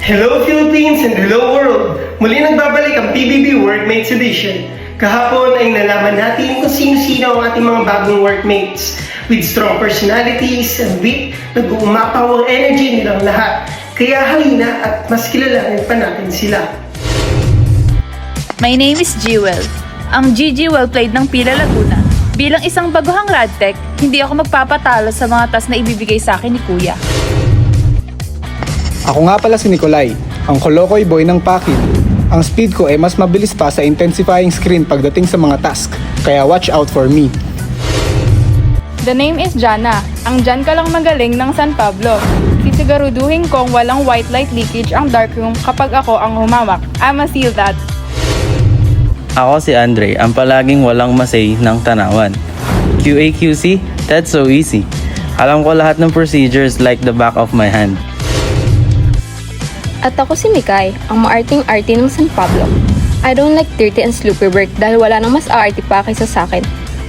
Hello Philippines and hello world! Muli nagbabalik ang PBB Workmates Edition. Kahapon ay nalaman natin kung sino-sino ang ating mga bagong workmates with strong personalities and wit, nag-uumapaw ang energy nilang lahat. Kaya halina at mas kilalanin pa natin sila. My name is Jewel, ang GG well played ng Pila Laguna. Bilang isang baguhang radtech, hindi ako magpapatalo sa mga task na ibibigay sa akin ni Kuya. Ako nga pala si Nikolai, ang kolokoy boy ng Pakid. Ang speed ko ay mas mabilis pa sa intensifying screen pagdating sa mga task, kaya watch out for me. The name is Jana, ang dyan ka lang magaling ng San Pablo. Sisigaruduhin kong walang white light leakage ang darkroom kapag ako ang humawak. I'ma seal that. Ako si Andre, ang palaging walang masay ng tanawan. QA/QC, that's so easy. Alam ko lahat ng procedures like the back of my hand. At ako si Mikay, ang maarting-arty ng San Pablo. I don't like dirty and sloopy work dahil wala nang mas aarty pa kaysa sa akin.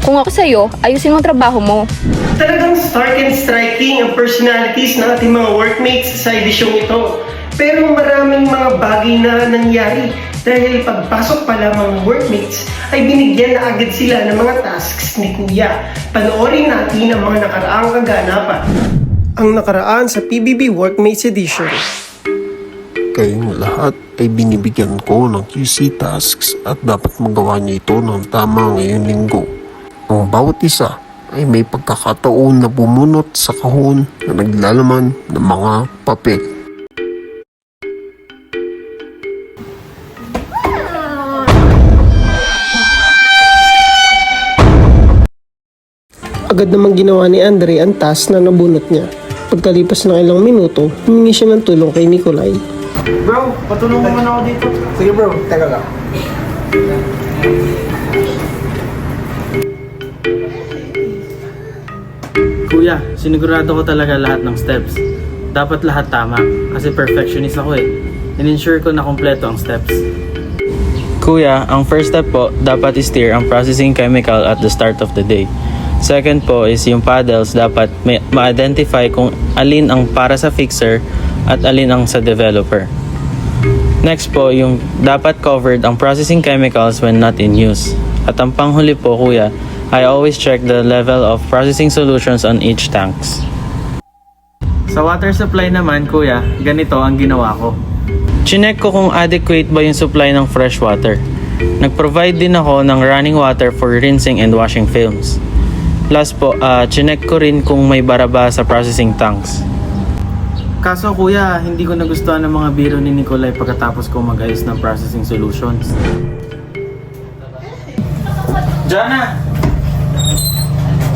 Kung ako sa'yo, ayusin mo ang trabaho mo. Talagang stark and striking ang personalities ng ating mga workmates sa edisyong ito. Pero maraming mga bagay na nangyari dahil pagpasok pa lang mga workmates ay binigyan na agad sila ng mga tasks ni Kuya. Panoorin natin ang mga nakaraang kaganapan. Ang nakaraan sa PBB Workmates Edition. Kayong lahat ay binibigyan ko ng QC tasks at dapat magawa niyo ito ng tama ngayong linggo. Ang bawat isa ay may pagkakataon na bumunot sa kahon na naglalaman ng mga papel. Agad namang ginawa ni Andre ang task na nabunot niya. Pagkalipas ng ilang minuto, humingi siya ng tulong kay Nikolai. Bro, patulungan mo na ako dito. Sige bro, teka lang. Kuya, sinigurado ko talaga lahat ng steps. Dapat lahat tama, kasi perfectionist ako eh. In-ensure ko na kompleto ang steps. Kuya, ang first step po, dapat i-stir ang processing chemical at the start of the day. Second po is yung paddles, dapat ma-identify kung alin ang para sa fixer at alin ang sa developer. Next po, yung dapat covered ang processing chemicals when not in use. At ang panghuli po, kuya, I always check the level of processing solutions on each tanks. Sa water supply naman, kuya, ganito ang ginawa ko. Chinek ko kung adequate ba yung supply ng fresh water. Nag-provide din ako ng running water for rinsing and washing films. Plus po, chinek ko rin kung may baraba sa processing tanks. Kaso kuya, hindi ko nagustuhan ng mga biro ni Nikolai pagkatapos ko mag-ayos ng processing solutions. Jana!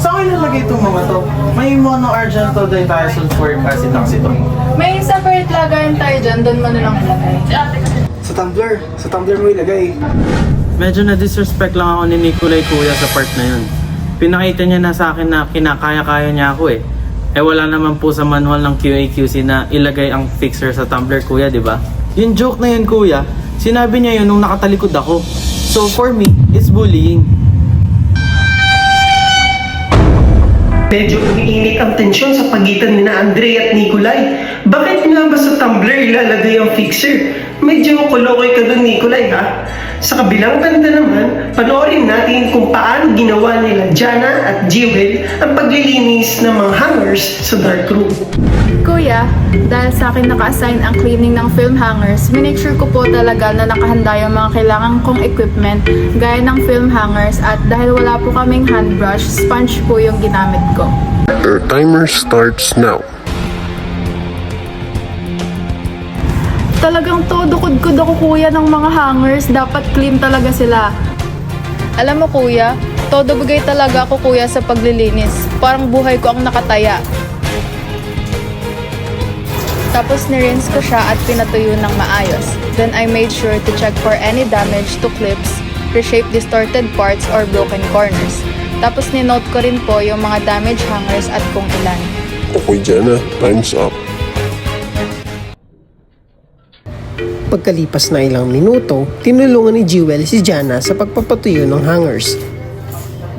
Saan kayo nalagay itong mga to? May mono-argento diethylsulfuric acid oxidone. May separate lagayan tayo dyan, doon mo na lang ilagay. Sa tumbler mo ilagay. Medyo na-disrespect lang ako ni Nikolai kuya sa part na yun. Pinakita niya na sa akin na kinakaya-kaya niya ako eh. Eh wala naman po sa manual ng QA/QC na ilagay ang fixer sa tumbler kuya, di ba? Yung joke na yun kuya, sinabi niya yun nung nakatalikod ako. So for me, it's bullying. Medyo umiinit ang tensyon sa pagitan ni Andre at Nikolai. Bakit nga ba sa tumbler ilalagay ang fixer? Medyo kulokoy ka dun, Nikolai, ha? Sa kabilang banda naman, panoorin natin kung paano ginawa nila Jana at Jewel ang paglilinis ng mga hangers sa darkroom. Kuya, dahil sa akin naka-assign ang cleaning ng film hangers, minake sure ko po talaga na nakahanda yung mga kailangan kong equipment gaya ng film hangers at dahil wala po kaming hand brush, sponge po yung ginamit ko. Your timer starts now. Talagang todo kudkod ako kuya ng mga hangers, dapat clean talaga sila. Alam mo kuya, todo bigay talaga ako kuya sa paglilinis, parang buhay ko ang nakataya. Tapos nirinse ko siya at pinatuyo ng maayos. Then I made sure to check for any damage to clips, reshape distorted parts or broken corners. Tapos ninote ko rin po yung mga damaged hangers at kung ilan. Okay, Jana, time's up. Pagkalipas na ilang minuto, tinulungan ni Jewel si Jana sa pagpapatuyo ng hangers.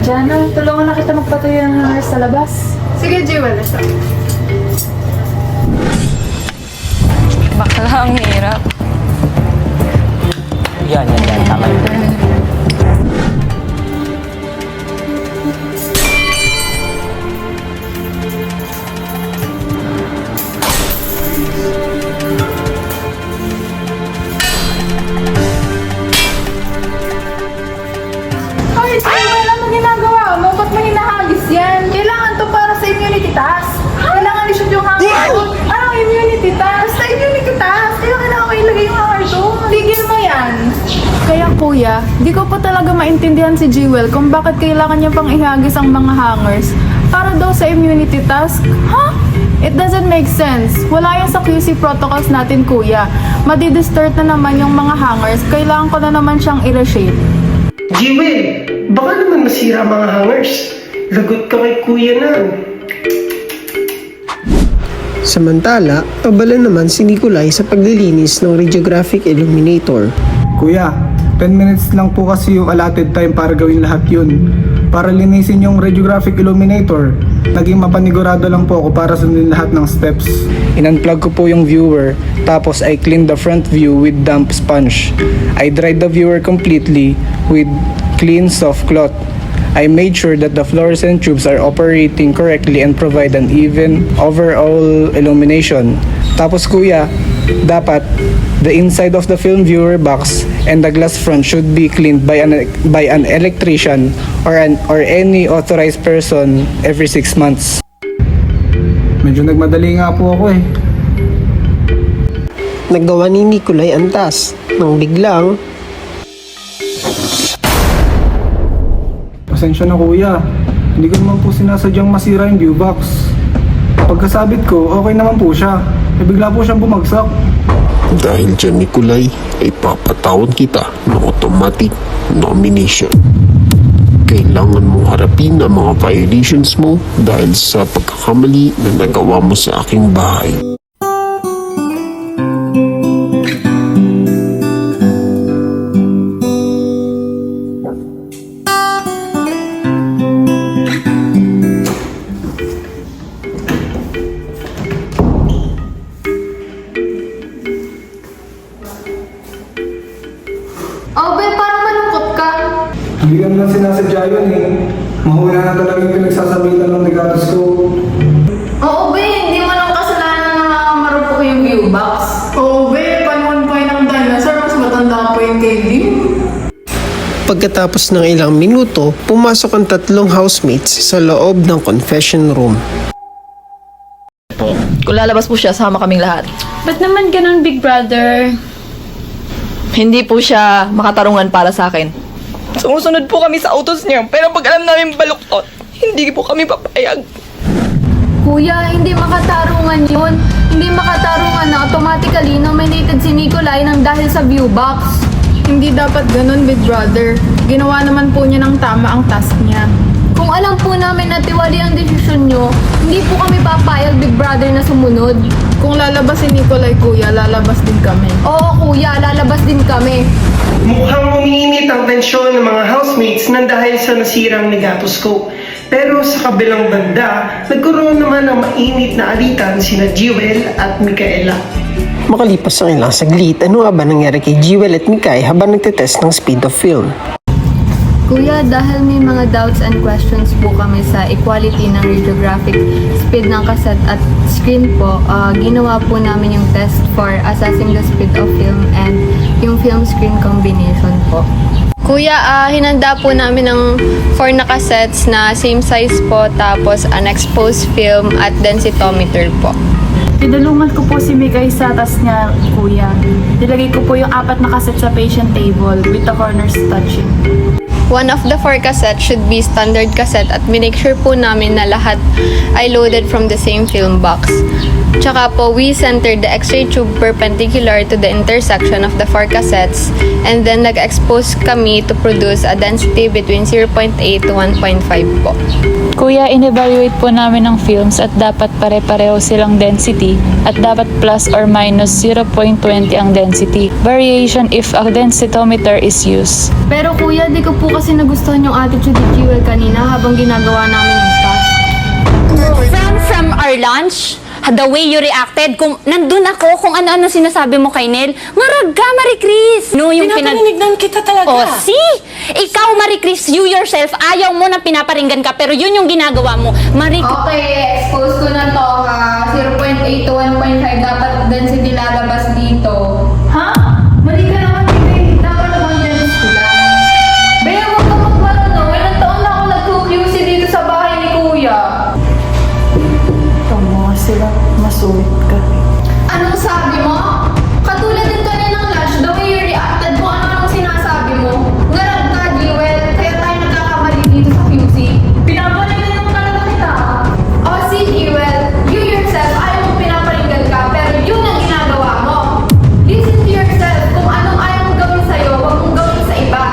Jana, tulungan na kita magpatuyo ng hangers sa labas. Sige, Jewel, let's go. Bakla, ang hirap. Yan. Tama yun. Ay, wala mo ginagawa mo. Ba't mo hinahagis yan? Kailangan to para sa immunity task. Kailangan i-shoot yung hanger doon. Anong immunity task? Sa immunity task. Kaya kailangan ko ilagay yung hanger doon. Tigil mo yan. Kaya kuya, di ko pa talaga maintindihan si Jewel kung bakit kailangan niya pang ihagis ang mga hangers para daw sa immunity task. Huh? It doesn't make sense. Wala yan sa QC protocols natin, kuya. Madidistort na naman yung mga hangers. Kailangan ko na naman siyang i-reshape. Jewel, baka naman masira mga hangers. Lagot ka kay kuya na. Samantala, abala naman si Nikolay sa paglilinis ng radiographic illuminator. Kuya, 10 minutes lang po kasi yung allotted time para gawin lahat yun. Para linisin yung radiographic illuminator, naging mapanigurado lang po ako para sundin lahat ng steps. In-unplug ko po yung viewer, tapos I cleaned the front view with damp sponge. I dried the viewer completely with clean soft cloth. I made sure that the fluorescent tubes are operating correctly and provide an even overall illumination. Tapos kuya, dapat the inside of the film viewer box and the glass front should be cleaned by an electrician or any authorized person every 6 months. Medyo nagmadali nga po ako eh. Naggawa ni Nikolay ang task nang biglang Pasensya na kuya, hindi ko naman po sinasadyang masira yung view box. Pagkasabit ko, okay naman po siya. E bigla po siyang bumagsak. Dahil dyan, Nikolay, ay papatawad kita ng automatic nomination. Kailangan mong harapin ang mga violations mo dahil sa pagkakamali na nagawa mo sa aking bahay. Oh, be, parang malungkot ka. Hindi naman sinasadya yun eh. Mahula na talaga yung pinagsasabitan ng negatos ko. Oo, be, hindi mo lang kasalanan na marupok yung view box. Oo, be, panahon pa yun ng dinosaur, mas matanda pa yung kay Lim. pagkatapos ng ilang minuto, pumasok ang 3 housemates sa loob ng confession room. Kung lalabas po siya, sama kaming lahat. Ba't naman ganun, Big Brother? Hindi po siya makatarungan para sa akin. Sumusunod po kami sa utos niya, pero pag alam namin baluktot, hindi po kami papayag. Kuya, hindi makatarungan yun. Hindi makatarungan na automatically nominated si Nikolay nang dahil sa view box. Hindi dapat ganun, Big Brother. Ginawa naman po niya ng tama ang task niya. Kung alam po namin na tiwali ang desisyon nyo, hindi po kami papayag, Big Brother, na sumunod. Kung lalabas si Nikolay, kuya, lalabas din kami. Oo, kuya, lalabas din kami. Mukhang umiinit ang tensyon ng mga housemates nang dahil sa nasirang negatoscope. Pero sa kabilang banda, nagkaroon naman ng mainit na alitan sina Jewel at Micaela. Makalipas ang ilang saglit, ano nga ba nangyari kay Jewel at Mikay habang nagtetest ng speed of film? Kuya, dahil may mga doubts and questions po kami sa equality ng radiographic speed ng cassette at screen po, ginawa po namin yung test for assessing the speed of film and yung film screen combination po. Kuya, hinanda po namin ng 4 na cassettes na same size po, tapos an exposed film at densitometer po. Tinulungan ko po si Mikay sa task niya, kuya. Nilagay ko po yung 4 na cassette sa patient table with the corners touching. One of the 4 cassettes should be standard cassette at minake sure po namin na lahat ay loaded from the same film box. Tsaka po, we centered the X-ray tube perpendicular to the intersection of the 4 cassettes and then nag-expose kami to produce a density between 0.8 to 1.5 po. Kuya, in-evaluate po namin ng films at dapat pare-pareho silang density at dapat plus or minus 0.20 ang density. Variation if a densitometer is used. Pero kuya, di ko po kasi nagustuhan yung attitude ni Jewel kanina habang ginagawa namin yung task. From our lunch, The way you reacted, kung nandun ako, kung ano-ano sinasabi mo kay Nel, marag ka, Marie Chris. No, yung Pinapaninignan kita talaga. Oh, see? Ikaw, Marie Chris, you yourself, ayaw mo na pinaparinggan ka, pero yun yung ginagawa mo. Marie Okay, expose ko na to ha. 0.8 to 1.5 dapat density lalabas dito. Ha? Mali ka naman, Bebe. Dapat naman dyan sila. Bea, huwag ka magmarunong. Ilang taon na ako nag-QC dito sa bahay ni Kuya. Tama sila. Masulit ka. Anong sabi mo? Katulad din kaninang lunch, the way you reacted mo, ano sinasabi mo? Ngarag ka, Jewel. Kaya tayo nagkakamali dito sa QC. Pinapanigan naman talaga kita. Oh, si Jewel, you yourself, ayaw mo pinaparinggan ka, pero yun ang ginagawa mo. Listen to yourself. Kung anong ayaw mong gawin sa'yo, huwag mong gawin sa iba.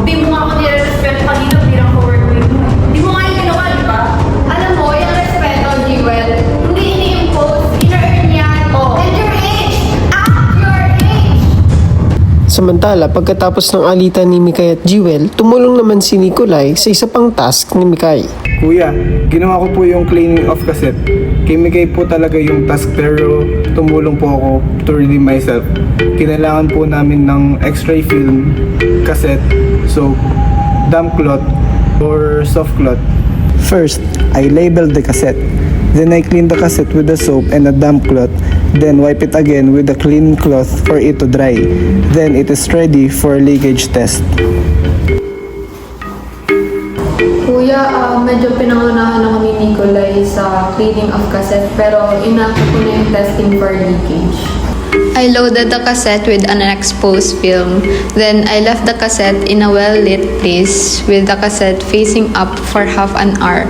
Di mo nga ako nire-respeto kanina bilang co-workmate mo. Di mo nga yung ginawa, di ba? Alam mo, yung respeto, Jewel, hindi ini-impose, ina-earn yan. And your age, act your age. Samantala, pagkatapos ng alitan ni Mikay at Jewel, tumulong naman si Nikolai sa isa pang task ni Mikay. Kuya, ginawa ko po yung cleaning of cassette. Kay Migay po talaga yung task pero tumulong po ako to redeem myself. Kinailangan po namin ng X-ray film, cassette, soap, damp cloth, or soft cloth. First, I labeled the cassette. Then I cleaned the cassette with the soap and a damp cloth. Then wipe it again with a clean cloth for it to dry. Then it is ready for leakage test. Kuya, medyo pinangunahan ako ni Nikolai sa cleaning of cassette, pero inako ko na yung testing for leakage. I loaded the cassette with an exposed film. Then I left the cassette in a well-lit place with the cassette facing up for half an hour.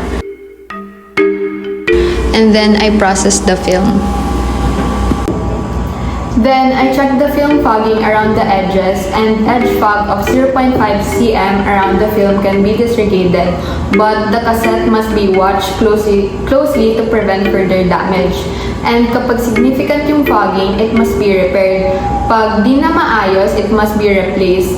And then I processed the film. Then I checked the film fogging around the edges, and edge fog of 0.5 cm around the film can be disregarded, but the cassette must be watched closely to prevent further damage. And kapag significant yung fogging, it must be repaired. Pag di na maayos, it must be replaced.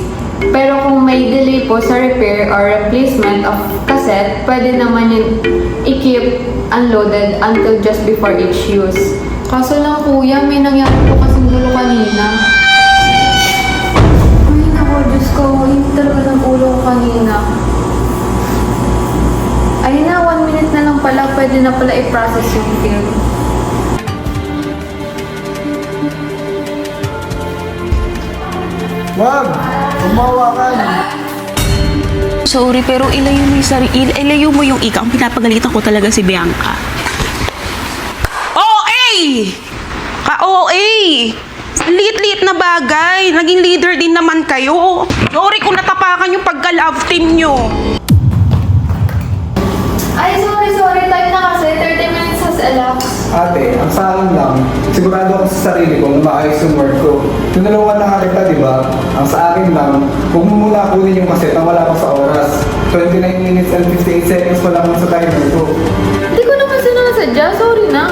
Pero kung may delay po sa repair or replacement of cassette, pwede naman yun i-keep unloaded until just before each use. Kaso lang kuya, may nangyari po kasing gulo kanina. Ay naku, Diyos ko, hindi talaga ng ulo ko kanina. Ayun na, 1 minute na lang pala, pwede na pala i-process yung film. Wag! Umawakan! Sorry, pero ilayo mo yung ika. Ang pinapagalitan ko talaga si Bianca. Ka-OA! Liit-liit na bagay. Naging leader din naman kayo. Sorry kung natapakan yung pagka-love team nyo. Ay, sorry, time na kasi, 30 minutes has elapsed. Ate, ang sa akin lang, sigurado ako sa sarili ko na maayos yung work ko. Tinulungan na nga kita, di ba? Ang sa akin lang, huwag mo muna kunin yung kaset na wala pa sa oras. 29 minutes and 58 seconds pa lang sa timer ko. Hindi ko naman sinasadya, sorry na.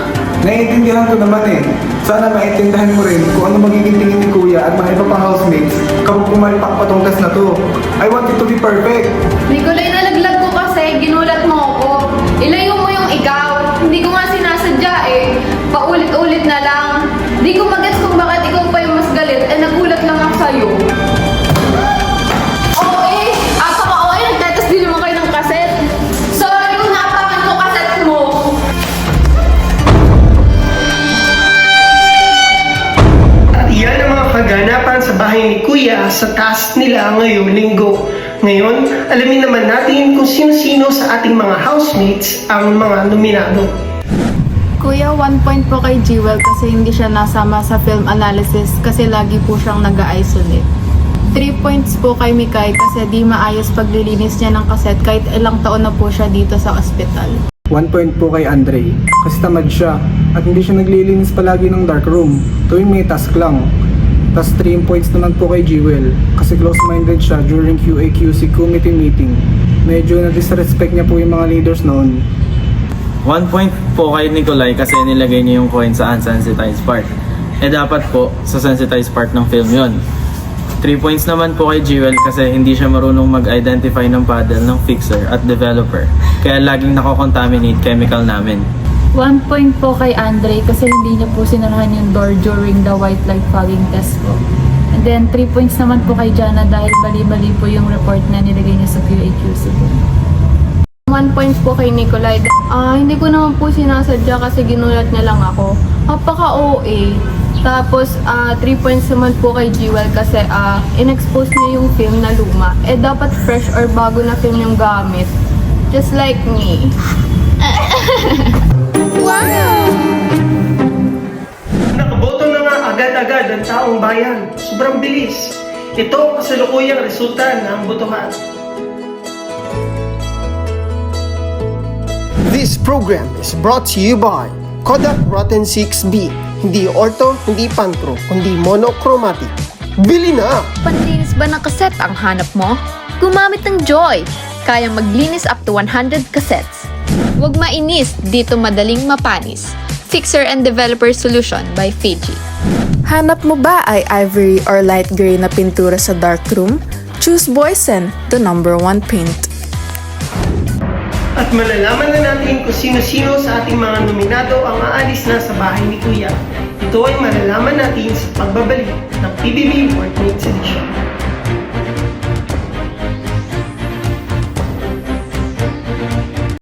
Naiintindihan ko naman eh. Sana maintindihan mo rin kung ano magiging tingin ni Kuya at mga iba pang housemates kapag pumalpak pa tong test na to. I want it to be perfect. Nikolay, nalaglag ko kasi, ginulat mo ako. Ilayo mo yung ikaw. Hindi ko nga sinasadya eh. Paulit-ulit na lang. Hindi ko magets kung bakit ikaw pa yung mas galit. Eh, nagulat lang ako sa'yo. Oo eh. Asa ka, oo eh. Nagtetas din naman kayo ng kaset. Sorry kung naapakan ko kaset mo. At iyan ang mga kaganapan sa bahay ni Kuya sa task nila ngayong linggo. Ngayon, alamin naman natin kung sino-sino sa ating mga housemates ang mga nominado. Kuya, 1 point po kay Jewel kasi hindi siya nasama sa film analysis kasi lagi po siyang nag-isolate. 3 points po kay Mikay kasi di maayos paglilinis niya ng kaset kahit ilang taon na po siya dito sa ospital. 1 point po kay Andre, kasi tamad siya at hindi siya naglilinis palagi ng dark room, tuwing may task lang. Tapos 3 points naman po kay Jewel, kasi close-minded siya during QA/QC committee meeting. Medyo na-disrespect niya po yung mga leaders noon. 1 point po kay Nikolai kasi nilagay niya yung coin sa unsensitized part. Eh dapat po sa sensitized part ng film yon. 3 points naman po kay Jewel kasi hindi siya marunong mag-identify ng paddle ng fixer at developer. Kaya laging nako-contaminate chemical namin. 1 point po kay Andre kasi hindi niya po sinarahan yung door during the white light fogging test po. And then 3 points naman po kay Jana dahil mali-mali po yung report na nilagay niya sa QAQC po. 1 point po kay Nicolay. Hindi ko naman po sinasadya kasi ginulat niya lang ako. Napaka-OA. Tapos, 3 points naman po kay Jewel kasi in-expose niya yung film na luma. Dapat fresh or bago na film yung gamit. Just like me. Nakaboto na nga agad-agad ang taong bayan. Sobrang bilis. Ito ang kasalukuyang resulta ng botohan. This program is brought to you by Kodak Rotten 6B. Hindi ortho, hindi pantro, kundi monochromatic. Bili na! Panlinis ba ng kaset ang hanap mo? Gumamit ng Joy! Kayang maglinis up to 100 cassettes. Huwag mainis, dito madaling mapanis. Fixer and Developer Solution by Fiji. Hanap mo ba ay ivory or light gray na pintura sa darkroom? Choose Boysen, the #1 paint. At malalaman na natin kung sino-sino sa ating mga nominado ang aalis na sa bahay ni Kuya. Ito ay malalaman natin sa pagbabalik ng PBB Workmates Edition.